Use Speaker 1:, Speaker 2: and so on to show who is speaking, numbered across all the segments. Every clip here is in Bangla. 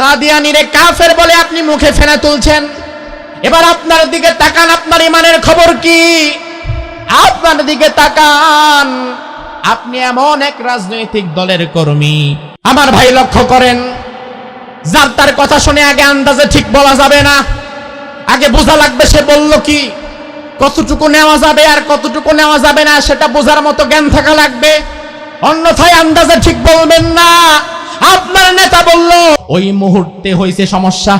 Speaker 1: কাদিয়ানীরে কাফের বলে আপনি মুখে ফেনা তুলছেন। এবার আপনার দিকে তাকান, আপনার ইমানের খবর কি? আপনার দিকে তাকান, আপনি এমন এক রাজনৈতিক দলের কর্মী। আমার ভাই লক্ষ্য করেন, যার তার কথা শুনে আগে আন্দাজে ঠিক বলা যাবে না, আগে বোঝা লাগবে সে বলল কি, কতটুকু নেওয়া যাবে আর কতটুকু নেওয়া যাবে না সেটা বোঝার মতো জ্ঞান থাকা লাগবে, অন্যথায় আন্দাজে ঠিক বলবেন না। আপনার নেতা বলল, ওই মুহূর্তে হয়েছে সমস্যা।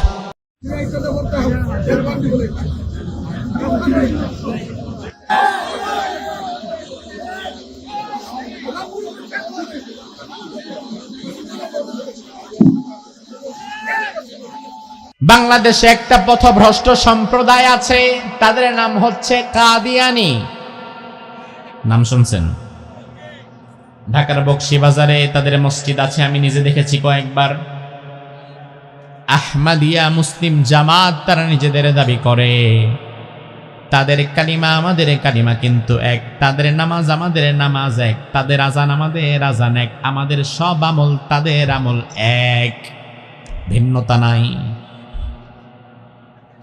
Speaker 1: বাংলাদেশে একটা পথভ্রষ্ট সম্প্রদায় আছে, তাদের নাম হচ্ছে কাদিয়ানী। নাম শুনছেন? ঢাকার বকশীবাজারে তাদের মসজিদ আছে, আমি নিজে দেখেছি কয়েকবার। আহমদিয়া মুসলিম জামাত তারা নিজেদের দাবি করে, তাদের কালিমা আমাদের কালিমা কিন্তু এক, তাদের নামাজ আমাদের নামাজ এক, তাদের আজান আমাদের আজান এক, আমাদের সব আমল তাদের আমল এক, ভিন্নতা নাই।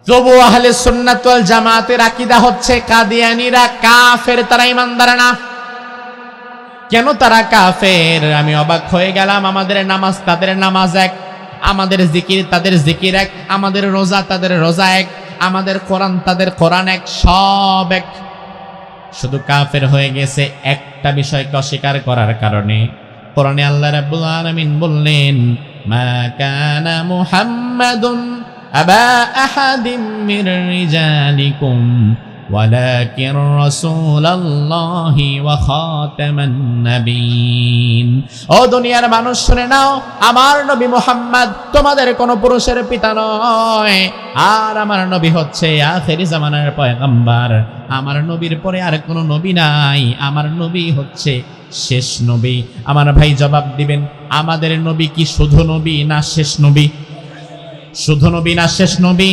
Speaker 1: তবু আহলে সুন্নাত ওয়াল জামাতের আকীদা হচ্ছে কাদিয়ানীরা কাফের, তারা ঈমানদার না। কেন তারা কাফের? আমি অবাক হয়ে গেলাম। আমাদের নামাজ তাদের নামাজ এক, আমাদের জিকির তাদের জিকির এক, আমাদের রোজা তাদের রোজা এক, আমাদের কোরআন তাদের কোরআন এক, সব এক। শুধু কাফের হয়ে গেছে একটা বিষয়কে অস্বীকার করার কারণে। কোরআনে আল্লাহ রাব্বুল আলামিন বললেন, মা কানা মুহাম্মাদুন আবা আহাদিম মির রিজালিকুম ওয়ালাকিন রাসূলুল্লাহি ওয়া খাতামান নাবিয়্যিন। ও দুনিয়ার মানুষ শুনে নাও, আমার নবী মুহাম্মদ তোমাদের কোন পুরুষের পিতা নয়, আর আমার নবী হচ্ছে আখেরি জামানার পয়গম্বর। আমার নবীর পরে আর কোনো নবী নাই, আমার নবী হচ্ছে শেষ নবী। আমার ভাই জবাব দিবেন, আমাদের নবী কি শুধু নবী না শেষ নবী? শুধু নবী না শেষ নবী?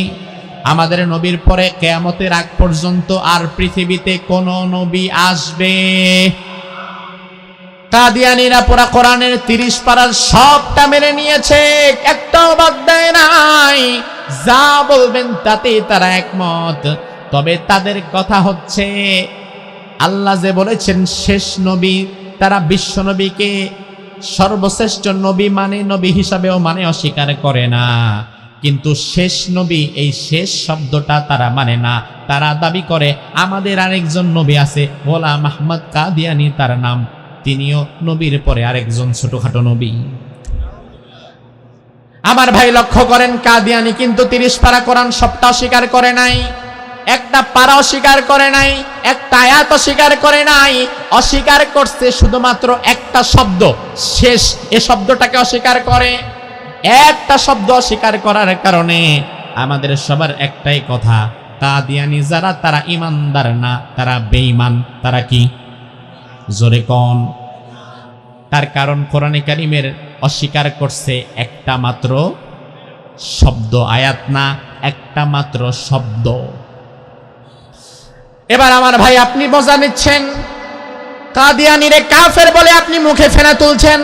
Speaker 1: আমাদের নবীর পরে কিয়ামতের আগ পর্যন্ত আর পৃথিবীতে কোন নবী আসবে? কাদিয়ানীরা পুরা কোরআনের 30 পারার সবটা মেনে নিয়েছে, একটাও বাদ দেয় নাই। যা বলবেন তাতে তারা একমত। তবে তাদের কথা হচ্ছে, আল্লাহ যে বলেছেন শেষ নবী, তারা বিশ্ব নবীকে সর্বশ্রেষ্ঠ নবী মানে, নবী হিসাবেও মানে, অস্বীকার করে না। কিন্তু শেষ নবী, এই শেষ শব্দটা তারা মানে না। তারা দাবি করে আমাদের আরেকজন নবী আছে, গোলাম আহমদ কাদিয়ানী তার নাম, তিনিও নবীর পরে আরেকজন ছোটখাটো নবী। আমার ভাই লক্ষ্য করেন, কাদিয়ানী কিন্তু 30 পারা কোরআন সবটা অস্বীকার করে নাই, একটা পারা অস্বীকার করে নাই, একটা আয়াত অস্বীকার করে নাই। অস্বীকার করছে শুধুমাত্র একটা শব্দ, শেষ। এই শব্দটাকে অস্বীকার করে। একটা শব্দ অস্বীকার করার কারণে আমাদের সবার একটাই কথা, কাদিয়ানী যারা তারা ঈমানদার না, তারা বেঈমান। তারা কি? জোরে কোন? তার কারণ কোরআনে কারীমের অস্বীকার করছে একটা মাত্র শব্দ, আয়াত না, একটা মাত্র শব্দ। এবার আমার ভাই আপনি বোঝা নিচ্ছেন, কাদিয়ানীরে কাফের বলে আপনি মুখে ফেনা তুলছেন।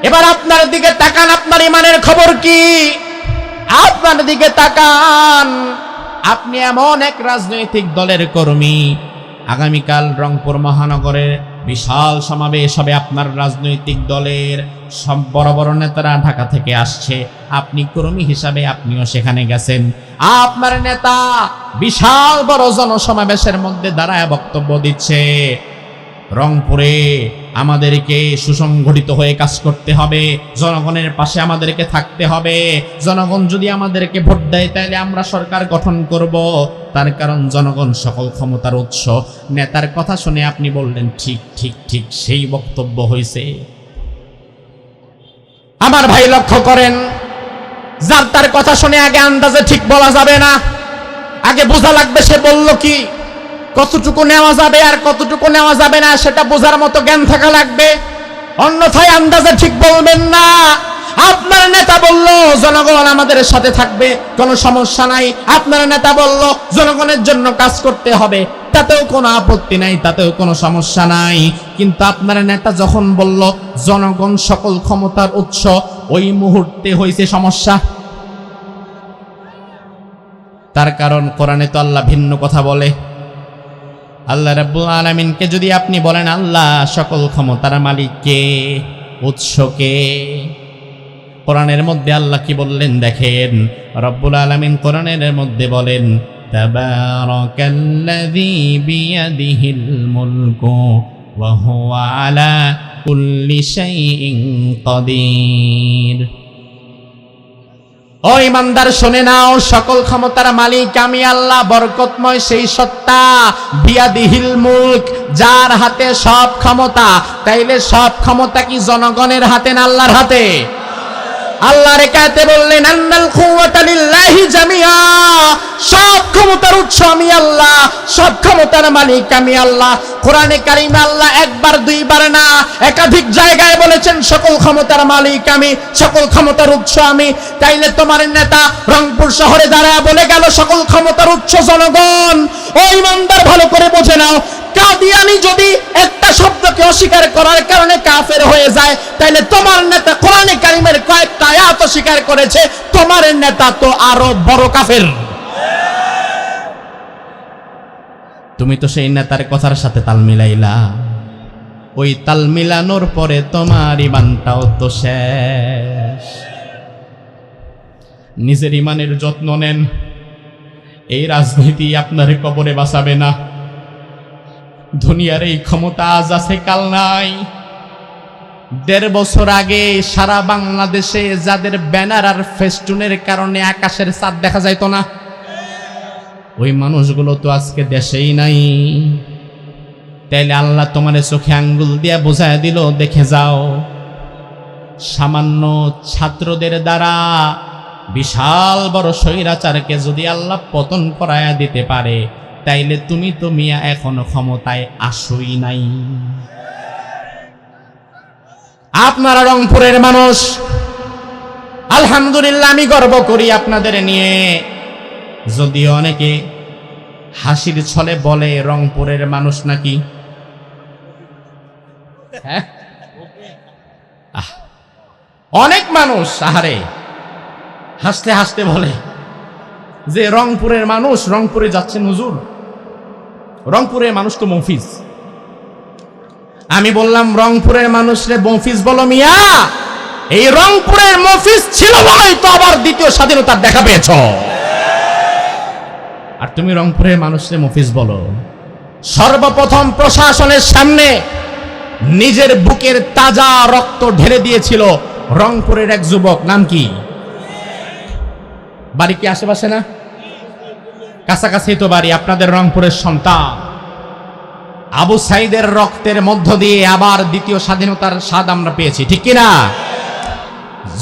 Speaker 1: এবার আপনার দিকে তাকান, আপনার ইমানের খবর কি? আপনার দিকে তাকান, আপনি এমন এক রাজনৈতিক দলের কর্মী। আগামীকাল রংপুর মহানগরের বিশাল সমাবেশ হবে, আপনার রাজনৈতিক দলের সব বড় বড় নেতারা ঢাকা থেকে আসছে। আপনি কর্মী হিসাবে আপনিও সেখানে গেছেন। আপনার নেতা বিশাল বড় জনসমাবেশের মধ্যে দাঁড়ায় বক্তব্য দিচ্ছে, রংপুরে আমাদেরকে সুসংগঠিত হয়ে কাজ করতে হবে, জনগণের পাশে আমাদেরকে থাকতে হবে, জনগণ যদি আমাদেরকে ভোট দেয় তাহলে আমরা সরকার গঠন করব, তার কারণ জনগণ সকল ক্ষমতার উৎস। নেতার কথা শুনে আপনি বললেন ঠিক ঠিক ঠিক, সেই বক্তব্য হয়েছে। আমার ভাই লক্ষ্য করেন, যার তার কথা শুনে আগে আন্দাজে ঠিক বলা যাবে না, আগে বোঝা লাগবে সে বলল কি, কতটুকু নেওয়া যাবে আর কতটুকু নেওয়া যাবে না সেটা বোঝার মতো জ্ঞান থাকা লাগবে, অন্যথায় আন্দাজে ঠিক বলবেন না। আপনার নেতা বলল জনগণ আমাদের সাথে থাকবে, কোনো সমস্যা নাই। আপনার নেতা বলল জনগণের জন্য কাজ করতে হবে, তাতেও কোনো আপত্তি নাই, তাতেও কোনো সমস্যা নাই। কিন্তু আপনার নেতা যখন বলল জনগণ সকল ক্ষমতার উৎস, ওই মুহূর্তে হয়েছে সমস্যা। তার কারণ কোরআনে তো আল্লাহ ভিন্ন কথা বলে। আল্লাহ রাব্বুল আলামিনকে যদি আপনি বলেন আল্লাহ সকল ক্ষমতার মালিক কে, উৎস কে, কোরআনের মধ্যে আল্লাহ কি বললেন দেখেন, রব্বুল আলামিন কোরআনের মধ্যে বলেন তাবারাকাল্লাযী বিয়াদিহিল মুলকু ওয়া হুয়া আলা কুল্লি শাইইন কাদির। ও ইমানদার শুনে নাও, সকল ক্ষমতার মালিক আমি আল্লাহ, বরকতময় সেই সত্তা, বিয়াদিহিল মুলক, যার হাতে সব ক্ষমতা। তাইলে সব ক্ষমতা কি জনগণের হাতে না আল্লাহর হাতে? আল্লাহর কাছে বললেন আন্নাল কুওয়াতা লিল্লাহি জামিআ, সব ক্ষমতার উৎস আমি আল্লাহ, সব ক্ষমতার মালিক আমি আল্লাহ। কোরআনে কারিমে আল্লাহ একবার দুইবার না একাধিক জায়গায় বলেছেন সকল ক্ষমতার মালিক আমি, সকল ক্ষমতার উৎস আমি। তাইলে তোমার নেতা রংপুর শহরে দাঁড়ায় বলে গেল সকল ক্ষমতার উৎস জনগণ। ও ইমানদার ভালো করে বুঝে নাও, কাদিয়ানি যদি একটা শব্দকে অস্বীকার করার কারণে কাফের হয়ে যায়, তাইলে তোমার নেতা কোরআনে কারিমের কয়েকটা আয়াত অস্বীকার করেছে, তোমার নেতা তো আরো বড় কাফের। তুমি তো সেই নেতার কথার সাথে তাল মিলাইলা, ওই তাল মিলানোর পরে তোমার ইমানটাও তো শেষ। নিজের ইমানের যত্ন নেন, এই রাজনীতি আপনার কবরে বাঁচাবে না। দুনিয়ার এই ক্ষমতা আজ আছে কাল নাই। ১.৫ বছর আগে সারা বাংলাদেশে যাদের ব্যানার আর ফেস্টুনের কারণে আকাশের চাঁদ দেখা যাইতো না, ওই মানুষগুলো তো আজকে দেশেই নাই। তাইলে আল্লাহ তোমার চোখে আঙ্গুল দিয়া বোঝায় দিল, দেখে যাও, সামান্য ছাত্রদের দ্বারা বিশাল বড় স্বৈরাচারকে যদি আল্লাহ পতন করায়া দিতে পারে, তাইলে তুমি তো মিয়া এখনো ক্ষমতায় আসোই নাই। আপনারা রংপুরের মানুষ, আলহামদুলিল্লাহ আমি গর্ব করি আপনাদের নিয়ে। যদিও অনেকে হাসির ছলে বলে রংপুরের মানুষ নাকি, হ্যাঁ, অনেক মানুষ আহারে হাসতে হাসতে বলে যে রংপুরের মানুষ, রংপুরে যাচ্ছেন হুজুর, রংপুরের মানুষ তো মফিজ। আমি বললাম রংপুরের মানুষরে মফিজ বলো মিয়া, এই রংপুরের মফিজ ছিল বলেই তো আবার দ্বিতীয় স্বাধীনতার দেখা পেয়েছ। আর তুমি রংপুরের মানুষরে মফিজ বলো। সর্বপ্রথম প্রশাসনের সামনে নিজের বুকের তাজা রক্ত ঢেলে দিয়েছিল রংপুরের এক যুবক, নাম কি? বাড়ি কি আশেপাশে না? কাছাকাছি তো বাড়ি। আপনাদের রংপুরের সন্তান আবু সাইদের রক্তের মধ্য দিয়ে আবার দ্বিতীয় স্বাধীনতার স্বাদ আমরা পেয়েছি, ঠিক কিনা?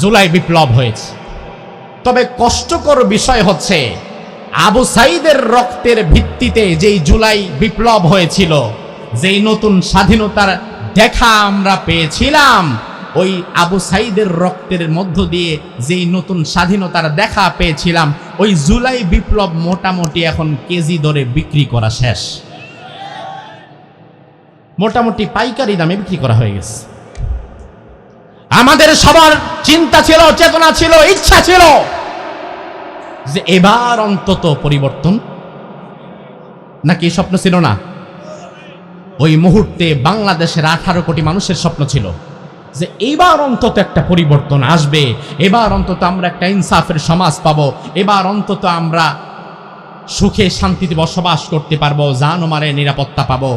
Speaker 1: জুলাই বিপ্লব হয়েছে। তবে কষ্টকর বিষয় হচ্ছে আবু সাইদের রক্তের ভিত্তিতে যেই জুলাই বিপ্লব হয়েছিল, যেই নতুন স্বাধীনতার দেখা আমরা পেয়েছিলাম, ওই আবু সাইদের রক্তের মধ্য দিয়ে যেই নতুন স্বাধীনতার দেখা পেয়েছিলাম, ওই জুলাই বিপ্লব মোটামুটি এখন কেজি দরে বিক্রি করা শেষ। মোটামুটি পাইকারি দামে বিক্রি করা হয়ে গেছে। আমাদের সবার চিন্তা ছিল, চেতনা ছিল, ইচ্ছা ছিল যে এবার অন্তত পরিবর্তন, নাকি স্বপ্ন ছিল না? ওই মুহূর্তে বাংলাদেশের 18 কোটি মানুষের স্বপ্ন ছিল যে এবার অন্তত একটা পরিবর্তন আসবে, এবার অন্তত আমরা একটা ইনসাফের সমাজ পাবো, এবার অন্তত আমরা সুখে শান্তিতে বসবাস করতে পারবো, জানমালের নিরাপত্তা পাবো,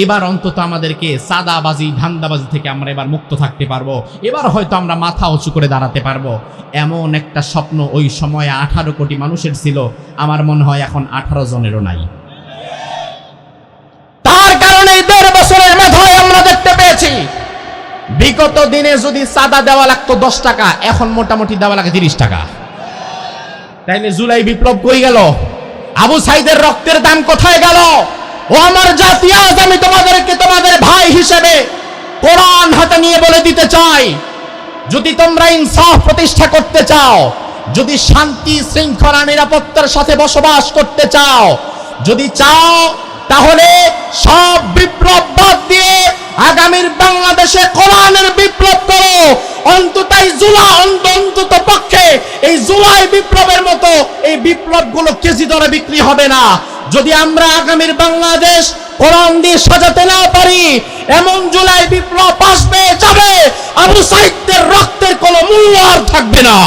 Speaker 1: এবার অন্তত আমাদেরকে সাদাবাজি ধান্দাবাজি থেকে আমরা এবার মুক্ত থাকতে পারবো, এবার হয়তো আমরা মাথা উঁচু করে দাঁড়াতে পারবো। এমন একটা স্বপ্ন ওই সময়ে 18 কোটি মানুষের ছিল। আমার মনে হয় এখন 18 জনেরও নাই। তার কারণে 1.5 বছরের মাথায় আমরা দেখতে পেয়েছি বিগত দিনে যদি চাঁদা দেওয়া লাগতো 10 টাকা, এখন মোটামুটি দেওয়া লাগে 30 টাকা। তাইলে জুলাই বিপ্লব কই গেল? আবু সাইদের রক্তের দাম কোথায় গেল? ও আমার জাতি, আজ আমি তোমাদেরকে তোমাদের ভাই হিসেবে কোরআন হাতে নিয়ে বলে দিতে চাই, যদি তোমরা ইনসাফ প্রতিষ্ঠা করতে চাও, যদি শান্তি শৃঙ্খলা নিরাপত্তার সাথে বসবাস করতে চাও, যদি চাও, তাহলে সব বিপ্লব বাদ দিয়ে আগামীর বাংলাদেশে কোরআনের বিপ্লব করো। অন্তত পক্ষে এই জুলাই বিপ্লবের মতো এই বিপ্লবগুলো কেজি দরে বিক্রি হবে না। যদি আমরা আগামীর বাংলাদেশ কোরআন দিয়ে সাজাতে না পারি, এমন জুলাই বিপ্লব আসবে যাবে, আবু সাঈদের রক্তের কোনো মূল্য আর থাকবে না।